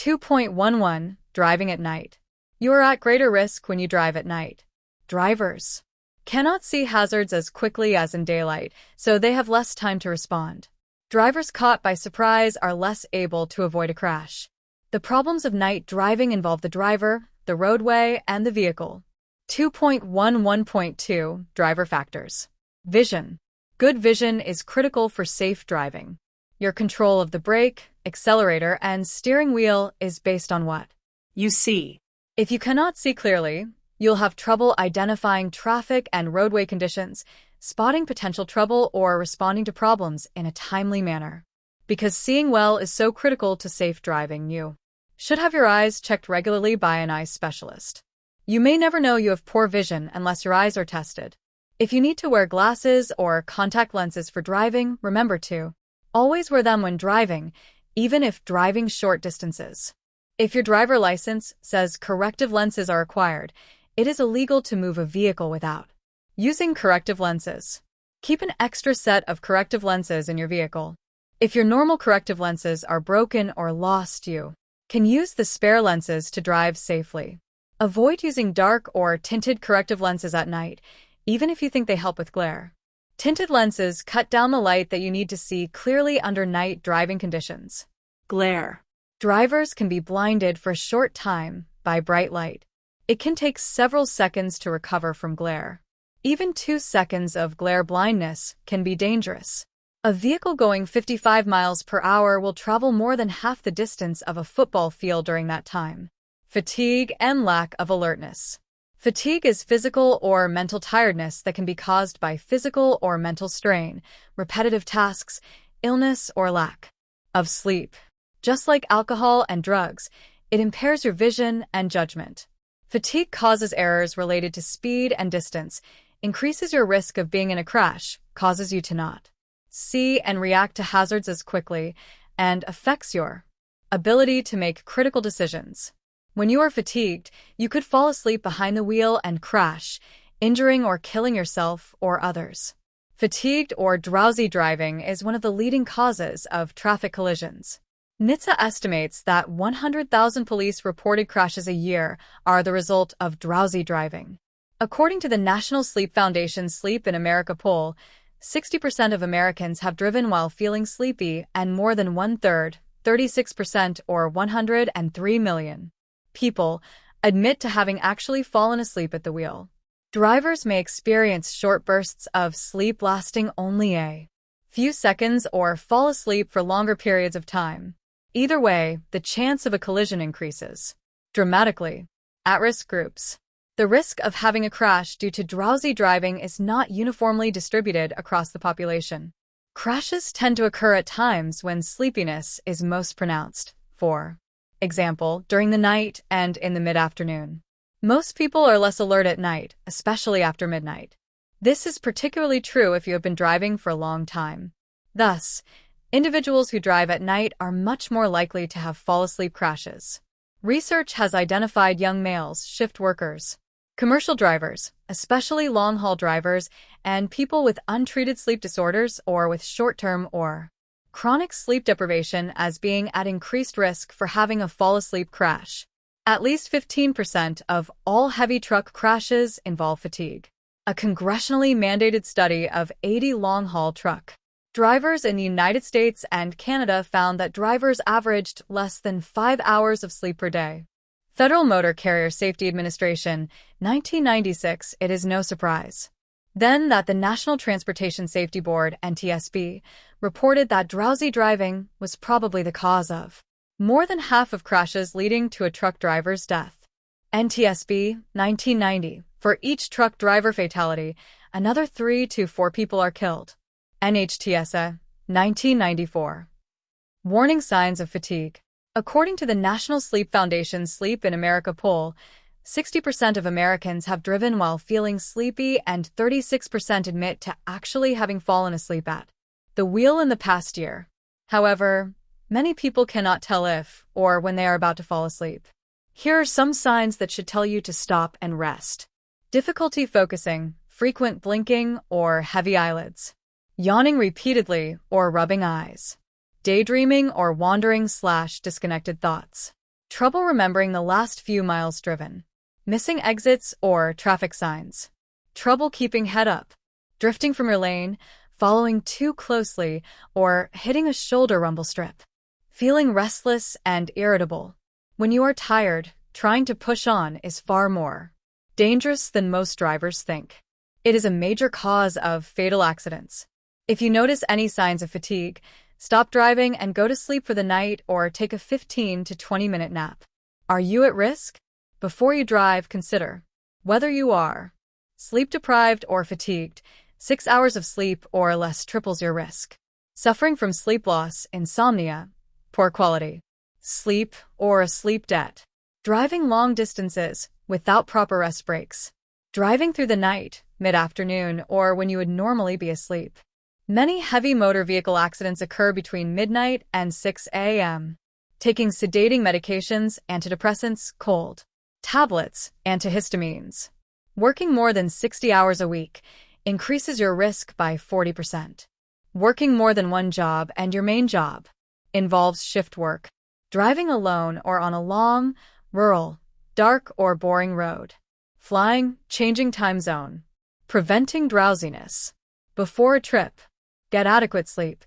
2.11 Driving at night. You are at greater risk when you drive at night. Drivers cannot see hazards as quickly as in daylight, so they have less time to respond. Drivers caught by surprise are less able to avoid a crash. The problems of night driving involve the driver, the roadway, and the vehicle. 2.11.2 Driver factors. Vision. Good vision is critical for safe driving. Your control of the brake, accelerator, and steering wheel is based on what you see. If you cannot see clearly, you'll have trouble identifying traffic and roadway conditions, spotting potential trouble, or responding to problems in a timely manner. Because seeing well is so critical to safe driving, you should have your eyes checked regularly by an eye specialist. You may never know you have poor vision unless your eyes are tested. If you need to wear glasses or contact lenses for driving, remember to always wear them when driving, even if driving short distances. If your driver license says corrective lenses are required, it is illegal to move a vehicle without using corrective lenses. Keep an extra set of corrective lenses in your vehicle. If your normal corrective lenses are broken or lost, you can use the spare lenses to drive safely. Avoid using dark or tinted corrective lenses at night, even if you think they help with glare. Tinted lenses cut down the light that you need to see clearly under night driving conditions. Glare. Drivers can be blinded for a short time by bright light. It can take several seconds to recover from glare. Even 2 seconds of glare blindness can be dangerous. A vehicle going 55 miles per hour will travel more than half the distance of a football field during that time. Fatigue and lack of alertness. Fatigue is physical or mental tiredness that can be caused by physical or mental strain, repetitive tasks, illness, or lack of sleep. Just like alcohol and drugs, it impairs your vision and judgment. Fatigue causes errors related to speed and distance, increases your risk of being in a crash, causes you to not see and react to hazards as quickly, and affects your ability to make critical decisions. When you are fatigued, you could fall asleep behind the wheel and crash, injuring or killing yourself or others. Fatigued or drowsy driving is one of the leading causes of traffic collisions. NHTSA estimates that 100,000 police-reported crashes a year are the result of drowsy driving. According to the National Sleep Foundation's Sleep in America poll, 60% of Americans have driven while feeling sleepy, and more than one-third, 36% or 103 million people, admit to having actually fallen asleep at the wheel. Drivers may experience short bursts of sleep lasting only a few seconds or fall asleep for longer periods of time. Either way, the chance of a collision increases dramatically. At-risk groups. The risk of having a crash due to drowsy driving is not uniformly distributed across the population. Crashes tend to occur at times when sleepiness is most pronounced. For example, during the night and in the mid-afternoon. Most people are less alert at night, especially after midnight. This is particularly true if you have been driving for a long time. Thus, individuals who drive at night are much more likely to have fall-asleep crashes. Research has identified young males, shift workers, commercial drivers, especially long-haul drivers, and people with untreated sleep disorders or with short-term or chronic sleep deprivation as being at increased risk for having a fall-asleep crash. At least 15% of all heavy truck crashes involve fatigue. A congressionally mandated study of 80 long-haul truck drivers in the United States and Canada found that drivers averaged less than 5 hours of sleep per day. Federal Motor Carrier Safety Administration, 1996. It is no surprise then that the National Transportation Safety Board, NTSB, reported that drowsy driving was probably the cause of more than half of crashes leading to a truck driver's death. NTSB, 1990. For each truck driver fatality, another 3 to 4 people are killed. NHTSA, 1994. Warning signs of fatigue. According to the National Sleep Foundation's Sleep in America poll, 60% of Americans have driven while feeling sleepy and 36% admit to actually having fallen asleep at the wheel in the past year. However, many people cannot tell if or when they are about to fall asleep. Here are some signs that should tell you to stop and rest. Difficulty focusing, frequent blinking or heavy eyelids, yawning repeatedly or rubbing eyes, daydreaming or wandering/disconnected thoughts, Trouble remembering the last few miles driven. Missing exits or traffic signs. Trouble keeping head up. Drifting from your lane, following too closely, or hitting a shoulder rumble strip. Feeling restless and irritable. When you are tired, trying to push on is far more dangerous than most drivers think. It is a major cause of fatal accidents. If you notice any signs of fatigue, stop driving and go to sleep for the night or take a 15 to 20-minute nap. Are you at risk? Before you drive, consider whether you are sleep-deprived or fatigued. 6 hours of sleep or less triples your risk. Suffering from sleep loss, insomnia, poor quality sleep, or a sleep debt. Driving long distances without proper rest breaks. Driving through the night, mid-afternoon, or when you would normally be asleep. Many heavy motor vehicle accidents occur between midnight and 6 a.m. Taking sedating medications, antidepressants, cold tablets, antihistamines. Working more than 60 hours a week increases your risk by 40%. Working more than one job and your main job involves shift work. Driving alone or on a long, rural, dark or boring road. Flying, changing time zone. Preventing drowsiness. Before a trip, get adequate sleep.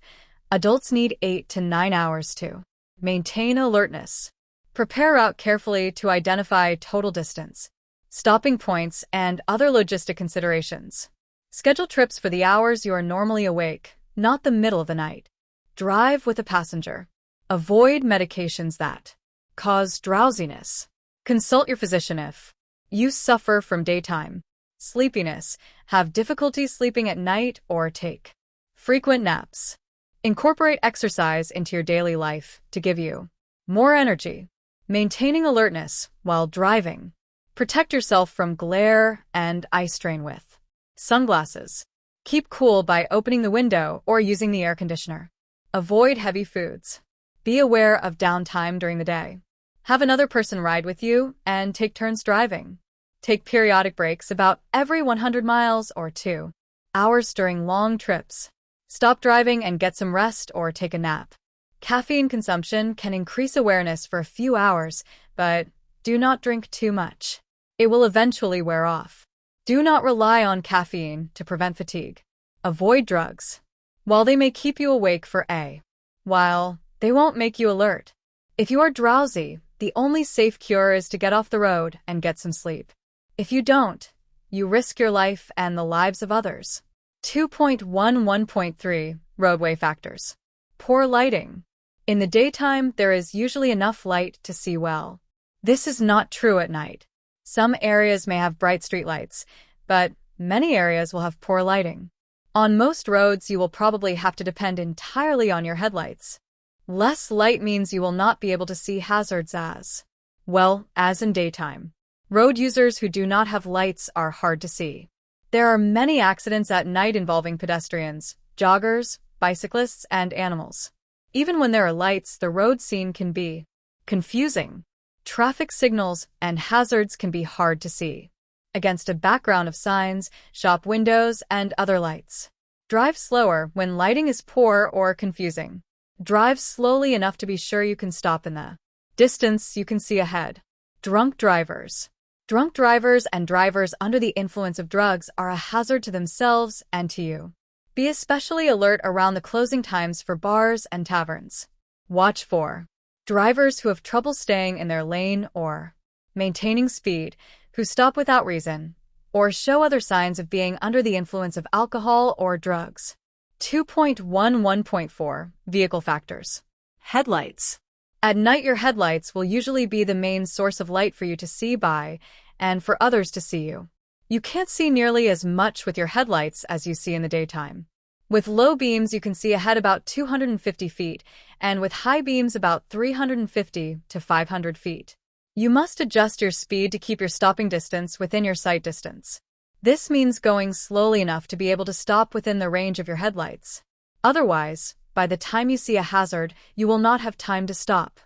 Adults need 8 to 9 hours to maintain alertness. Prepare route carefully to identify total distance, stopping points, and other logistic considerations. Schedule trips for the hours you are normally awake, not the middle of the night. Drive with a passenger. Avoid medications that cause drowsiness. Consult your physician if you suffer from daytime sleepiness, have difficulty sleeping at night, or take frequent naps. Incorporate exercise into your daily life to give you more energy. Maintaining alertness while driving. Protect yourself from glare and eye strain with sunglasses. Keep cool by opening the window or using the air conditioner. Avoid heavy foods. Be aware of downtime during the day. Have another person ride with you and take turns driving. Take periodic breaks about every 100 miles or 2 hours during long trips. Stop driving and get some rest or take a nap. Caffeine consumption can increase awareness for a few hours, but do not drink too much. It will eventually wear off. Do not rely on caffeine to prevent fatigue. Avoid drugs. While they may keep you awake for a while, they won't make you alert. If you are drowsy, the only safe cure is to get off the road and get some sleep. If you don't, you risk your life and the lives of others. 2.11.3 Roadway factors. Poor lighting. In the daytime, there is usually enough light to see well. This is not true at night. Some areas may have bright streetlights, but many areas will have poor lighting. On most roads, you will probably have to depend entirely on your headlights. Less light means you will not be able to see hazards as well as in daytime. Road users who do not have lights are hard to see. There are many accidents at night involving pedestrians, joggers, bicyclists, and animals. Even when there are lights, the road scene can be confusing. Traffic signals and hazards can be hard to see against a background of signs, shop windows, and other lights. Drive slower when lighting is poor or confusing. Drive slowly enough to be sure you can stop in the distance you can see ahead. Drunk drivers. Drunk drivers and drivers under the influence of drugs are a hazard to themselves and to you. Be especially alert around the closing times for bars and taverns. Watch for drivers who have trouble staying in their lane or maintaining speed, who stop without reason, or show other signs of being under the influence of alcohol or drugs. 2.11.4 Vehicle factors. Headlights. At night, your headlights will usually be the main source of light for you to see by and for others to see you. You can't see nearly as much with your headlights as you see in the daytime. With low beams, you can see ahead about 250 feet, and with high beams about 350 to 500 feet. You must adjust your speed to keep your stopping distance within your sight distance. This means going slowly enough to be able to stop within the range of your headlights. Otherwise, by the time you see a hazard, you will not have time to stop.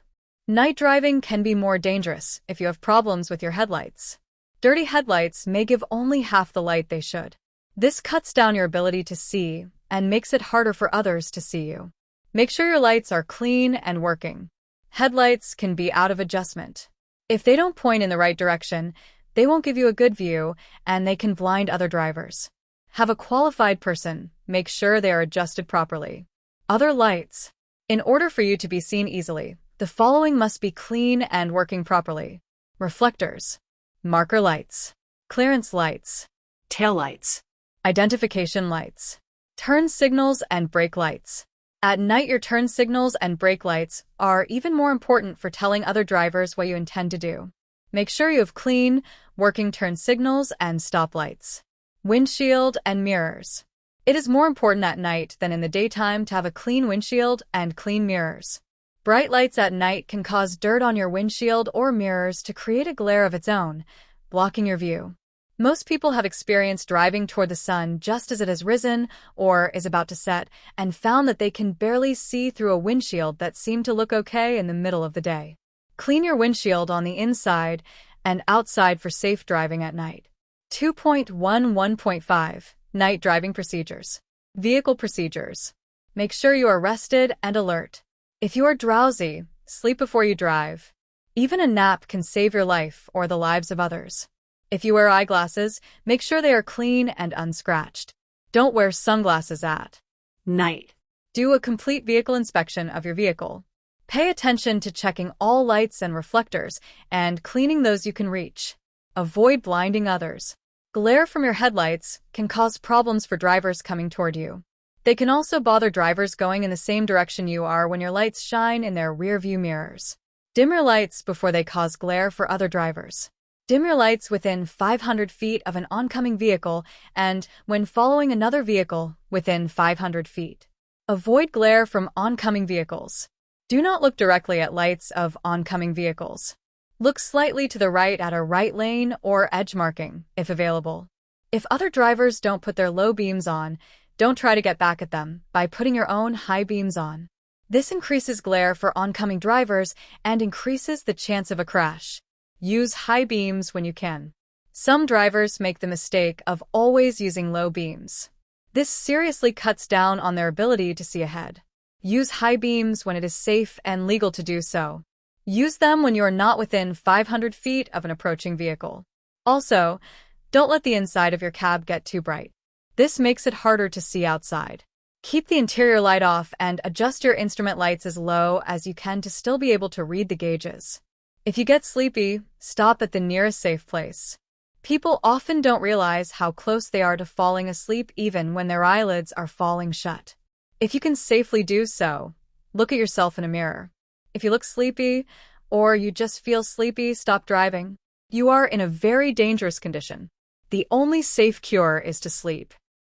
Night driving can be more dangerous if you have problems with your headlights. Dirty headlights may give only half the light they should. This cuts down your ability to see and makes it harder for others to see you. Make sure your lights are clean and working. Headlights can be out of adjustment. If they don't point in the right direction, they won't give you a good view, and they can blind other drivers. Have a qualified person make sure they are adjusted properly. Other lights. In order for you to be seen easily, the following must be clean and working properly. Reflectors, marker lights, clearance lights, tail lights, identification lights, turn signals and brake lights. At night, your turn signals and brake lights are even more important for telling other drivers what you intend to do. Make sure you have clean, working turn signals and stop lights. Windshield and mirrors. It is more important at night than in the daytime to have a clean windshield and clean mirrors. Bright lights at night can cause dirt on your windshield or mirrors to create a glare of its own, blocking your view. Most people have experienced driving toward the sun just as it has risen or is about to set and found that they can barely see through a windshield that seemed to look okay in the middle of the day. Clean your windshield on the inside and outside for safe driving at night. 2.11.5 Night Driving Procedures. Vehicle Procedures. Make sure you are rested and alert. If you are drowsy, sleep before you drive. Even a nap can save your life or the lives of others. If you wear eyeglasses, make sure they are clean and unscratched. Don't wear sunglasses at night. Do a complete vehicle inspection of your vehicle. Pay attention to checking all lights and reflectors and cleaning those you can reach. Avoid blinding others. Glare from your headlights can cause problems for drivers coming toward you. They can also bother drivers going in the same direction you are when your lights shine in their rearview mirrors. Dim your lights before they cause glare for other drivers. Dim your lights within 500 feet of an oncoming vehicle and when following another vehicle within 500 feet. Avoid glare from oncoming vehicles. Do not look directly at lights of oncoming vehicles. Look slightly to the right at a right lane or edge marking, if available. If other drivers don't put their low beams on, don't try to get back at them by putting your own high beams on. This increases glare for oncoming drivers and increases the chance of a crash. Use high beams when you can. Some drivers make the mistake of always using low beams. This seriously cuts down on their ability to see ahead. Use high beams when it is safe and legal to do so. Use them when you are not within 500 feet of an approaching vehicle. Also, don't let the inside of your cab get too bright. This makes it harder to see outside. Keep the interior light off and adjust your instrument lights as low as you can to still be able to read the gauges. If you get sleepy, stop at the nearest safe place. People often don't realize how close they are to falling asleep even when their eyelids are falling shut. If you can safely do so, look at yourself in a mirror. If you look sleepy, or you just feel sleepy, stop driving. You are in a very dangerous condition. The only safe cure is to sleep.